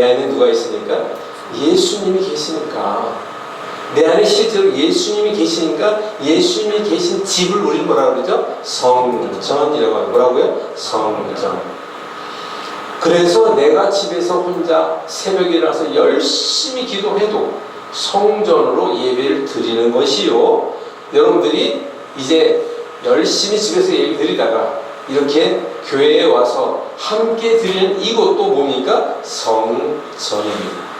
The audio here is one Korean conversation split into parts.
내 안에 누가 있으니까? 예수님이 계시니까. 내 안에 실제로 예수님이 계시니까 예수님이 계신 집을 우리는 뭐라고 그러죠? 성전이라고 하는 뭐라고요? 성전. 그래서 내가 집에서 혼자 새벽에 일어나서 열심히 기도해도 성전으로 예배를 드리는 것이요. 여러분들이 이제 열심히 집에서 예배 드리다가 이렇게 교회에 와서 함께 드리는 이것도 뭡니까? 성전입니다.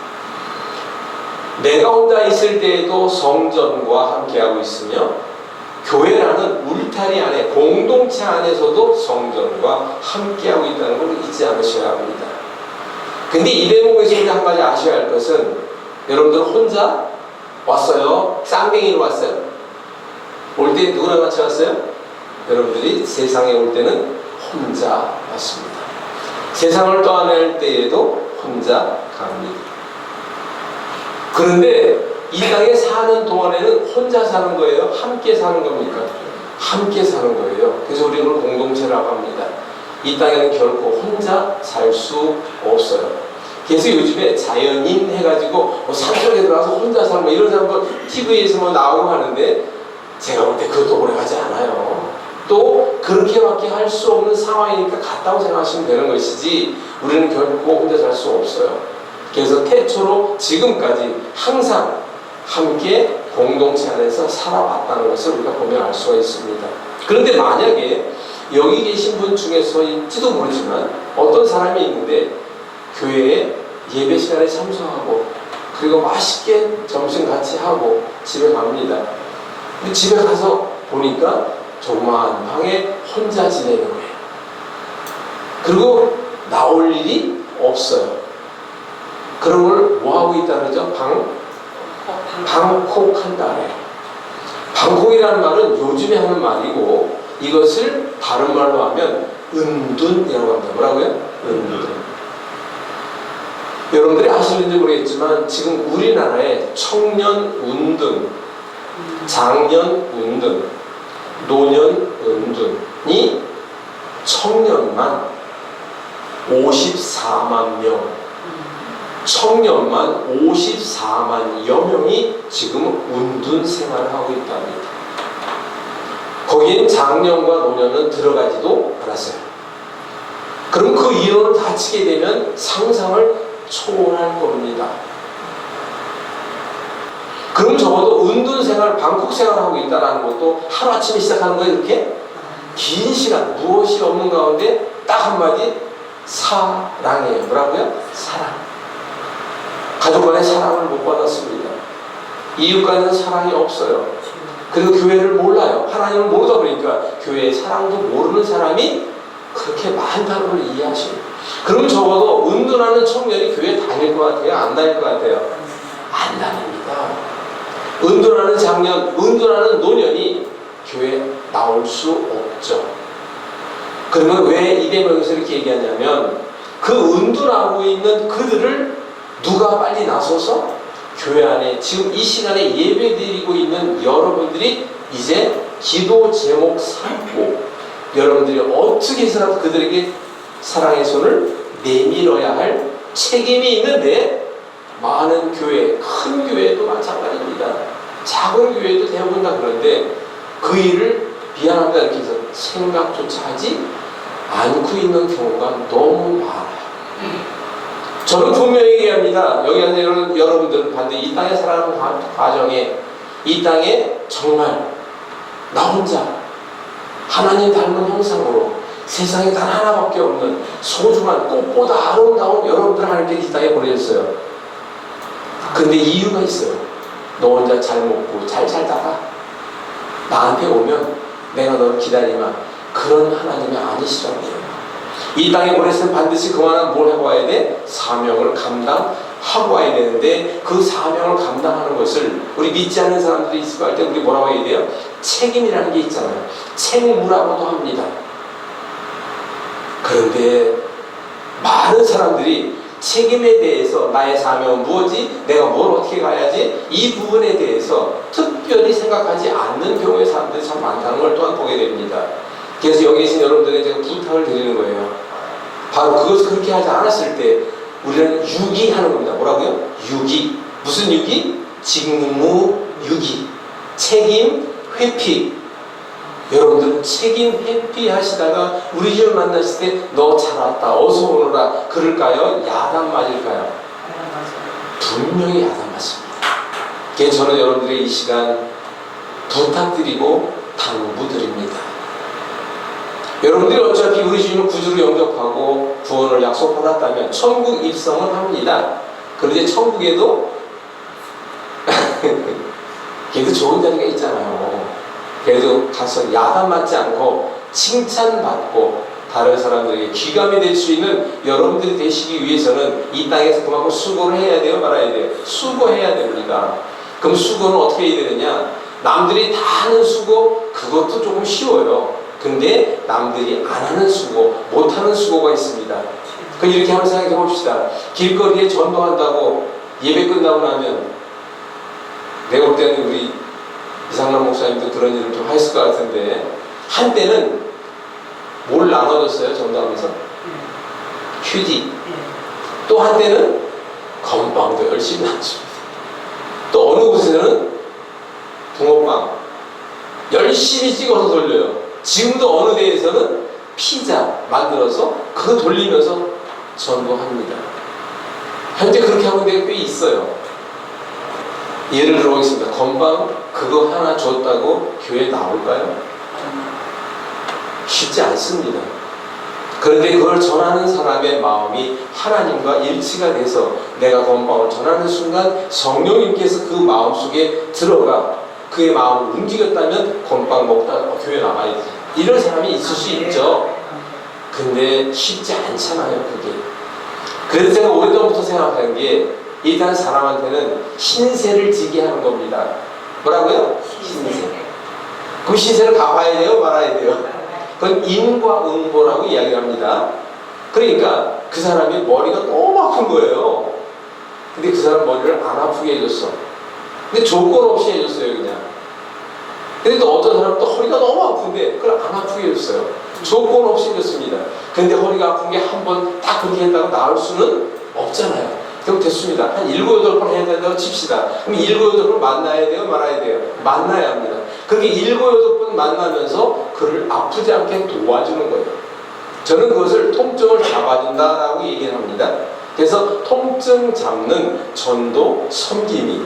내가 혼자 있을 때에도 성전과 함께하고 있으며 교회라는 울타리 안에 공동체 안에서도 성전과 함께하고 있다는 걸 잊지 않으셔야 합니다. 근데 이 대목에서 우리 한 가지 아셔야 할 것은 여러분들 혼자 왔어요? 쌍둥이로 왔어요? 올 때 누구랑 같이 왔어요? 여러분들이 세상에 올 때는 혼자 왔습니다. 세상을 떠날 때에도 혼자 갑니다. 그런데 이 땅에 사는 동안에는 혼자 사는 거예요? 함께 사는 겁니까? 함께 사는 거예요. 그래서 우리는 그걸 공동체라고 합니다. 이 땅에는 결코 혼자 살 수 없어요. 그래서 요즘에 자연인 해가지고 산속에 들어가서 혼자 사는 뭐 이런 사람 TV에서 나오고 하는데 제가 볼 때 그것도 오래가지 않아요. 또 그렇게밖에 할 수 없는 상황이니까 갔다고 생각하시면 되는 것이지 우리는 결코 혼자 살 수 없어요. 그래서 태초로 지금까지 항상 함께 공동체 안에서 살아왔다는 것을 우리가 보면 알 수가 있습니다. 그런데 만약에 여기 계신 분 중에서일지도 모르지만 어떤 사람이 있는데 교회에 예배 시간에 참석하고 그리고 맛있게 점심 같이 하고 집에 갑니다. 근데 집에 가서 보니까 조그마한 방에 혼자 지내는 거예요. 그리고 나올 일이 없어요. 그런 걸 뭐하고 있다 그러죠? 방콕한다 그래요. 방콕이라는 말은 요즘에 하는 말이고 이것을 다른 말로 하면 은둔이라고 합니다. 뭐라고요? 은둔. 여러분들이 아시는지 모르겠지만 지금 우리나라에 청년 운둔, 장년 운둔, 노년 운둔이 청년만 54만 명, 청년만 54만여 명이 지금 운둔 생활을 하고 있답니다. 거기엔 장년과 노년은 들어가지도 않았어요. 그럼 그 인원을 다 치게 되면 상상을 초월할 겁니다. 그럼 적어도 운둔 생활, 방콕 생활을 하고 있다는 것도 하루아침에 시작하는 거예요. 이렇게 긴 시간, 무엇이 없는 가운데 딱 한마디 사랑이에요. 뭐라고요? 사랑. 가족 간의 사랑을 못 받았습니다. 이웃 간의 사랑이 없어요. 그리고 교회를 몰라요. 하나님을 모르다 보니까 교회의 사랑도 모르는 사람이 그렇게 많다는 걸 이해하십니다. 그럼 적어도 운둔하는 청년이 교회 다닐 것 같아요? 안 다닐 것 같아요? 안 다닙니다. 운둔하는 장년, 운둔하는 노년이 교회에 나올 수 없죠. 그러면 왜 이 대목에서 이렇게 얘기하냐면 그 운둔하고 있는 그들을 누가 빨리 나서서 교회 안에 지금 이 시간에 예배 드리고 있는 여러분들이 이제 기도 제목 삼고 여러분들이 어떻게 해서라도 그들에게 사랑의 손을 내밀어야 할 책임이 있는데 많은 교회, 큰 교회도 마찬가지입니다. 작은 교회도 대부분 다 그런데 그 일을 미안합니다 이렇게 해서 생각조차 하지 않고 있는 경우가 너무 많아요. 저는 분명히 얘기합니다. 여기 앉은 여러분들은 반드시 이 땅에 살아가는 과정에 이 땅에 정말 나 혼자 하나님 닮은 형상으로 세상에 단 하나밖에 없는 소중한 꽃보다 아름다운 여러분들 하나님께 이 땅에 보내셨어요. 근데 이유가 있어요. 너 혼자 잘 먹고 잘 살다가 나한테 오면 내가 너를 기다리면 그런 하나님이 아니시라고요. 이 땅에 보냈으면 반드시 그만한 뭘 하고 와야 돼? 사명을 감당하고 와야 되는데 그 사명을 감당하는 것을 우리 믿지 않는 사람들이 있을 할 때 우리 뭐라고 해야 돼요? 책임이라는 게 있잖아요. 책무라고도 합니다. 그런데 많은 사람들이 책임에 대해서 나의 사명은 무엇이? 내가 뭘 어떻게 가야지? 이 부분에 대해서 특별히 생각하지 않는 경우의 사람들이 참 많다는 걸 또한 보게 됩니다. 그래서 여기 계신 여러분들에게 제가 부탁을 드리는 거예요. 바로 그것을 그렇게 하지 않았을 때 우리는 유기하는 겁니다. 뭐라고요? 유기. 무슨 유기? 직무 유기. 책임 회피. 여러분들은 책임 회피 하시다가 우리 집을 만났을 때 너 잘 왔다 어서 오너라 그럴까요? 야단 맞을까요? 분명히 야단 맞습니다. 그래서 저는 여러분들의 이 시간 부탁드리고 당부드립니다. 여러분들이 어차피 우리 주님을 구주로 영접하고 구원을 약속받았다면 천국 입성을 합니다. 그런데 천국에도 그래도 좋은 자리가 있잖아요. 그래도 가서 야단 맞지 않고 칭찬받고 다른 사람들에게 귀감이 될 수 있는 여러분들이 되시기 위해서는 이 땅에서 그만큼 수고를 해야 돼요? 말아야 돼요? 수고해야 됩니다. 그럼 수고는 어떻게 해야 되느냐? 남들이 다 하는 수고 그것도 조금 쉬워요. 근데 남들이 안 하는 수고, 못 하는 수고가 있습니다. 그럼 이렇게 한번 생각해 봅시다. 길거리에 전도한다고 예배 끝나고 나면 내가 볼 때는 우리 이상남 목사님도 그런 일을 좀 하셨을 것 같은데 한때는 뭘 나눠줬어요? 전도하면서? 휴지. 또 한때는 건빵도 열심히 나눠줍니다. 또 어느 곳에서는 붕어빵 열심히 찍어서 돌려요. 지금도 어느 데에서는 피자 만들어서 그거 돌리면서 전도합니다. 현재 그렇게 하는 데가 꽤 있어요. 예를 들어보겠습니다. 건빵 그거 하나 줬다고 교회 나올까요? 쉽지 않습니다. 그런데 그걸 전하는 사람의 마음이 하나님과 일치가 돼서 내가 건빵을 전하는 순간 성령님께서 그 마음속에 들어가 그의 마음을 움직였다면 건빵 먹다가 교회 나가야지. 이런 사람이 있을 수 있죠. 근데 쉽지 않잖아요, 그게. 그래서 제가 오래전부터 생각한 게 일단 사람한테는 신세를 지게 하는 겁니다. 뭐라고요? 신세. 그럼 신세를 갚아야 돼요? 말아야 돼요? 그건 인과응보라고 이야기를 합니다. 그러니까 그 사람이 머리가 너무 아픈 거예요. 근데 그 사람 머리를 안 아프게 해줬어. 근데 조건 없이 해줬어요, 그냥. 근데 또 어떤 사람은 또 허리가 너무 아픈데 그걸 안 아프게 해줬어요. 조건 없이 해줬습니다. 근데 허리가 아픈 게 한 번 딱 그렇게 했다고 나을 수는 없잖아요. 그럼 됐습니다. 한 7, 8번 해야 된다고 칩시다. 그럼 7, 8번 만나야 돼요? 말아야 돼요? 만나야 합니다. 그렇게 7, 8번 만나면서 그를 아프지 않게 도와주는 거예요. 저는 그것을 통증을 잡아준다라고 얘기를 합니다. 그래서 통증 잡는 전도 섬김이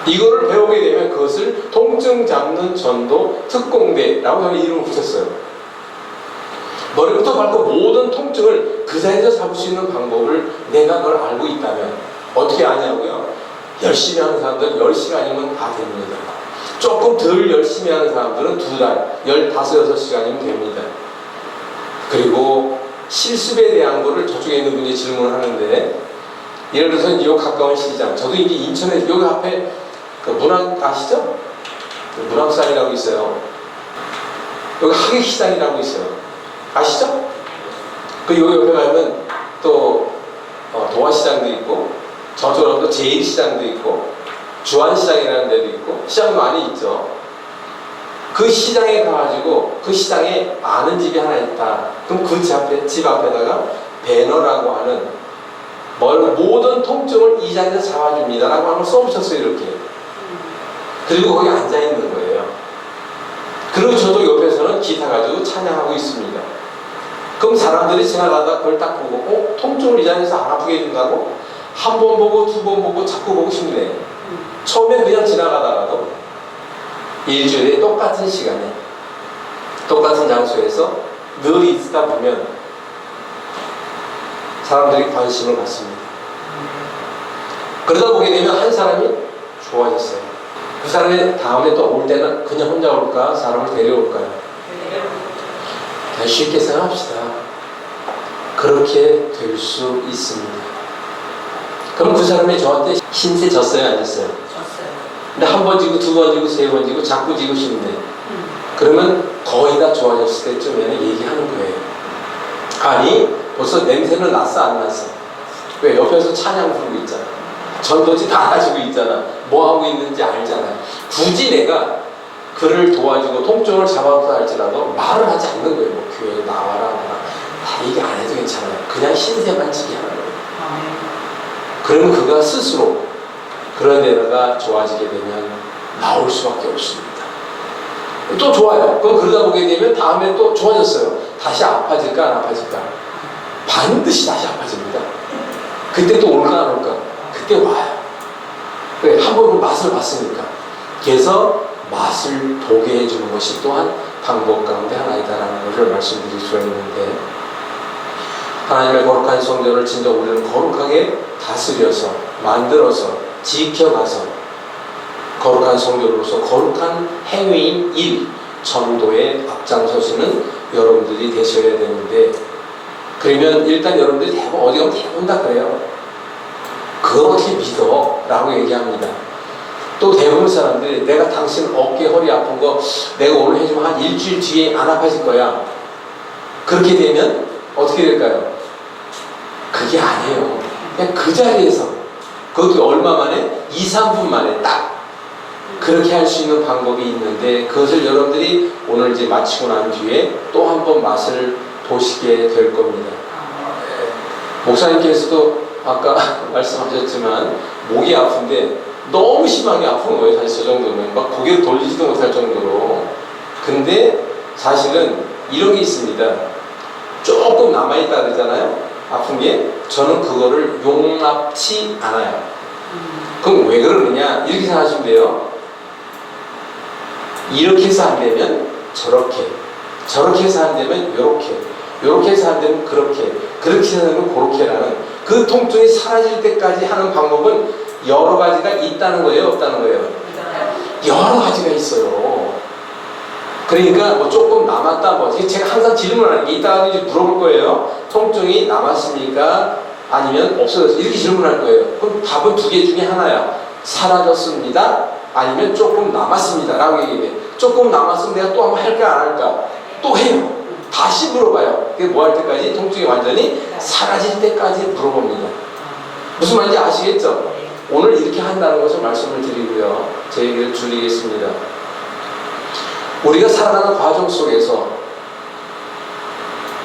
이거를 배우게 되면 그것을 통증 잡는 전도 특공대라고 저는 이름을 붙였어요. 머리부터 발끝 모든 통증을 그 자리에서 잡을 수 있는 방법을 내가 그걸 알고 있다면 어떻게 아냐고요? 열심히 하는 사람들은 10시간이면 다 됩니다. 조금 덜 열심히 하는 사람들은 2달, 15, 6시간이면 됩니다. 그리고 실습에 대한 거를 저쪽에 있는 분이 질문을 하는데 예를 들어서 이 가까운 시장, 저도 이제 인천에 여기 앞에 그 문학 아시죠? 문학산이라고 있어요. 여기 하객시장이라고 있어요. 아시죠? 그 여기 옆에 가면 또 동화시장도 있고 저쪽으로 또 제1시장도 있고 주안시장이라는 데도 있고 시장 많이 있죠. 그 시장에 가가지고 그 시장에 아는 집이 하나 있다. 그럼 그 집 앞에다가 배너라고 하는 모든 통증을 이 자리에서 잡아줍니다 라고 하는 걸 써붙였어요. 이렇게. 그리고 거기 앉아있는 거예요. 그리고 저도 옆에서는 기타 가지고 찬양하고 있습니다. 그럼 사람들이 지나가다 그걸 딱 보고 통증을 이 자리에서 안 아프게 해준다고? 한 번 보고 2번 보고 자꾸 보고 싶네. 처음엔 그냥 지나가다가도 일주일에 똑같은 시간에 똑같은 장소에서 늘 있다 보면 사람들이 관심을 갖습니다. 그러다 보게 되면 한 사람이 좋아졌어요. 그 사람이 다음에 또 올 때는 그냥 혼자 올까? 사람을 데려올까요? 쉽게 생각합시다. 그렇게 될 수 있습니다. 그럼 그 사람이 저한테 신세 졌어요? 안 졌어요? 졌어요. 근데 한 번 지고 2번 지고 3번 지고 자꾸 지고 싶네. 그러면 거의 다 좋아졌을 때쯤에는 얘기하는 거예요. 아니 벌써 냄새는 났어 안 났어? 왜? 옆에서 찬양 부르고 있잖아. 전도지 다 가지고 있잖아. 뭐 하고 있는지 알잖아. 굳이 내가 그를 도와주고 통증을 잡아서 할지라도 말을 하지 않는 거예요. 뭐 교회에 나와라. 얘기 안 해도 괜찮아요. 그냥 신세만 지게 하는 거예요. 그러면 그가 스스로 그런 데다가 좋아지게 되면 나올 수밖에 없습니다. 또 좋아요. 그럼 그러다 보게 되면 다음에 또 좋아졌어요. 다시 아파질까 안 아파질까? 반드시 다시 아파집니다. 그때 또 올까 안 올까? 그때 와요. 왜? 한 번 맛을 봤으니까. 그래서 맛을 보게 해주는 것이 또한 방법 가운데 하나이다라는 것을 말씀드릴 수가 있는데, 하나님의 거룩한 성전을 진짜 우리는 거룩하게 다스려서 만들어서 지켜가서 거룩한 성전으로서 거룩한 행위인 일, 전도에 앞장서시는 여러분들이 되셔야 되는데, 그러면 일단 여러분들이 대부분 어디 가면 대부분 다 그래요. 그걸 어떻게 믿어? 라고 얘기합니다. 또 대부분 사람들이 내가 당신 어깨 허리 아픈 거 내가 오늘 해주면 한 일주일 뒤에 안 아파질 거야. 그렇게 되면 어떻게 될까요? 그게 아니에요. 그냥 그 자리에서, 그것도 얼마 만에? 2, 3분 만에 딱 그렇게 할 수 있는 방법이 있는데, 그것을 여러분들이 오늘 이제 마치고 난 뒤에 또 한 번 맛을 보시게 될 겁니다. 목사님께서도 아까 말씀하셨지만 목이 아픈데 너무 심하게 아픈 거예요. 사실 저 정도면 막 고개를 돌리지도 못할 정도로. 근데 사실은 이런 게 있습니다. 조금 남아있다 그러잖아요. 아픈 게. 저는 그거를 용납치 않아요. 그럼 왜 그러느냐? 이렇게 생각하시면 돼요. 이렇게 해서 안 되면 저렇게, 저렇게 해서 안 되면 요렇게, 요렇게 해서 안 되면 그렇게, 그렇게 해서 안 되면 그렇게라는, 그 통증이 사라질 때까지 하는 방법은 여러 가지가 있다는 거예요, 없다는 거예요? 여러 가지가 있어요. 그러니까 뭐 조금 남았다, 뭐 제가 항상 질문하는 게, 이따가 이제 물어볼 거예요. 통증이 남았습니까? 아니면 없어졌어요? 이렇게 질문할 거예요. 그럼 답은 두 개 중에 하나야. 사라졌습니다. 아니면 조금 남았습니다. 라고 얘기해. 조금 남았으면 내가 또 한번 할까 안 할까? 또 해요. 다시 물어봐요. 그게 뭐 할 때까지? 통증이 완전히 사라질 때까지 물어봅니다. 무슨 말인지 아시겠죠? 오늘 이렇게 한다는 것을 말씀을 드리고요. 제 얘기를 줄이겠습니다. 우리가 살아가는 과정 속에서,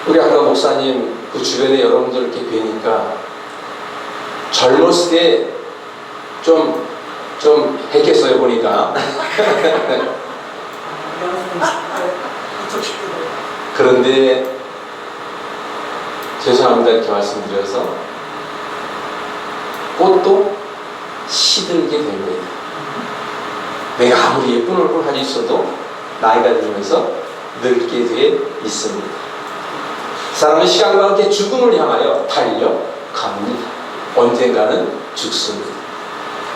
우리 아까 목사님 그 주변에 여러분들 이렇게 뵈니까 젊었을 때 좀 했겠어요, 보니까. 그런데 죄송합니다 이렇게 말씀드려서, 꽃도 시들게 됩니다. 내가 아무리 예쁜 얼굴 가지고 있어도 나이가 들면서 늙게 돼 있습니다. 사람은 시간과 함께 죽음을 향하여 달려갑니다. 언젠가는 죽습니다.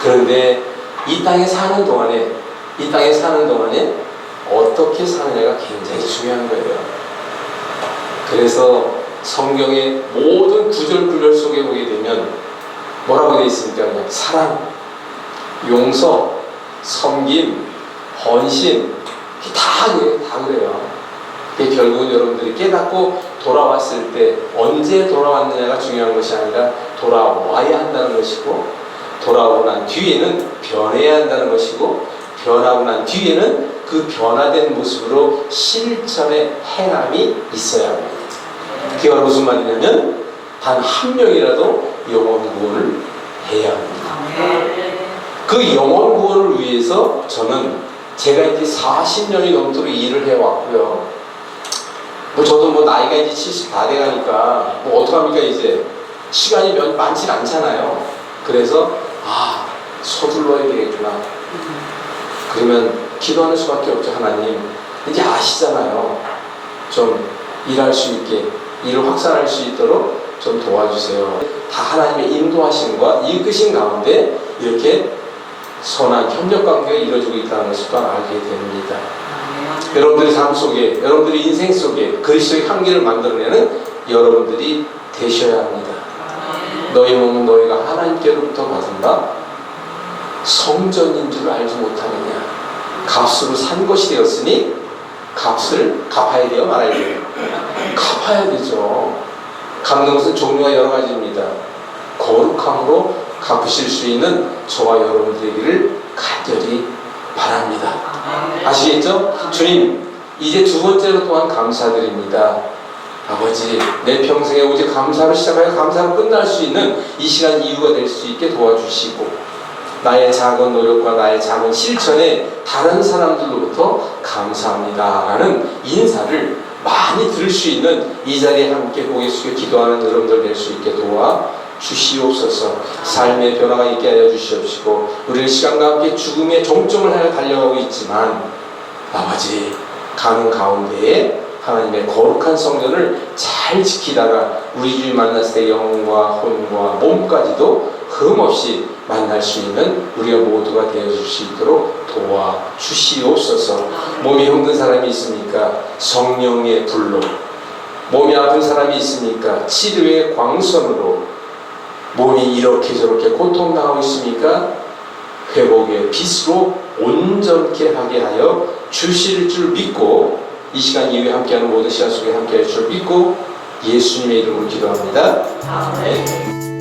그런데 이 땅에 사는 동안에 어떻게 사느냐가 굉장히 중요한 거예요. 그래서 성경의 모든 구절구절 속에 보게 되면 뭐라고 되어 있습니까? 그냥 사랑, 용서, 섬김, 헌신, 다 그래요. 그게 결국은 여러분들이 깨닫고 돌아왔을 때 언제 돌아왔느냐가 중요한 것이 아니라 돌아와야 한다는 것이고, 돌아오고 난 뒤에는 변해야 한다는 것이고, 변하고 난 뒤에는 그 변화된 모습으로 실천의 행함이 있어야 합니다. 그게 바로 무슨 말이냐면, 단 한 명이라도 영혼 구원을 해야 합니다. 그 영혼 구원을 위해서 저는, 제가 이제 40년이 넘도록 일을 해왔고요. 저도 나이가 이제 70 다 돼가니까 어떡합니까? 이제 시간이 많진 않잖아요. 그래서 서둘러야 되겠구나. 그러면 기도하는 수밖에 없죠. 하나님, 이제 아시잖아요. 좀 일할 수 있게, 일을 확산할 수 있도록 좀 도와주세요. 다 하나님의 인도하심과 이끄신 가운데 이렇게 선한 협력관계가 이루어지고 있다는 것을 또 알게 됩니다. 여러분들의 삶 속에, 여러분들의 인생 속에 그리스도의 향기를 만들어내는 여러분들이 되셔야 합니다. 너희 몸은 너희가 하나님께로부터 받은 바 성전인 줄 알지 못하느냐. 값으로 산 것이 되었으니 값을 갚아야 돼요, 말아야 돼요? 갚아야 되죠. 갚는 것은 종류가 여러 가지입니다. 거룩함으로 갚으실 수 있는 저와 여러분들에게를 간절히 바랍니다. 아시겠죠? 주님, 이제 두 번째로 또한 감사드립니다. 아버지, 내 평생에 오직 감사로 시작하여 감사로 끝날 수 있는 이 시간 이유가 될 수 있게 도와주시고, 나의 작은 노력과 나의 작은 실천에 다른 사람들로부터 감사합니다 라는 인사를 많이 들을 수 있는 이 자리에 함께 고개 숙여 기도하는 여러분들 될 수 있게 도와주시옵소서. 삶의 변화가 있게 하여 주시옵시고, 우리는 시간과 함께 죽음의 종점을 향해 달려가고 있지만 아버지, 가는 가운데에 하나님의 거룩한 성전을 잘 지키다가 우리 주님 만났을 때 영과 혼과 몸까지도 흠없이 만날 수 있는 우리가 모두가 되어줄 수 있도록 도와주시옵소서. 몸이 힘든 사람이 있습니까? 성령의 불로. 몸이 아픈 사람이 있습니까? 치료의 광선으로. 몸이 이렇게 저렇게 고통당하고 있습니까? 회복의 빛으로 온전케 하게 하여 주실 줄 믿고, 이 시간 이후에 함께하는 모든 시간 속에 함께할 줄 믿고 예수님의 이름으로 기도합니다. 아멘.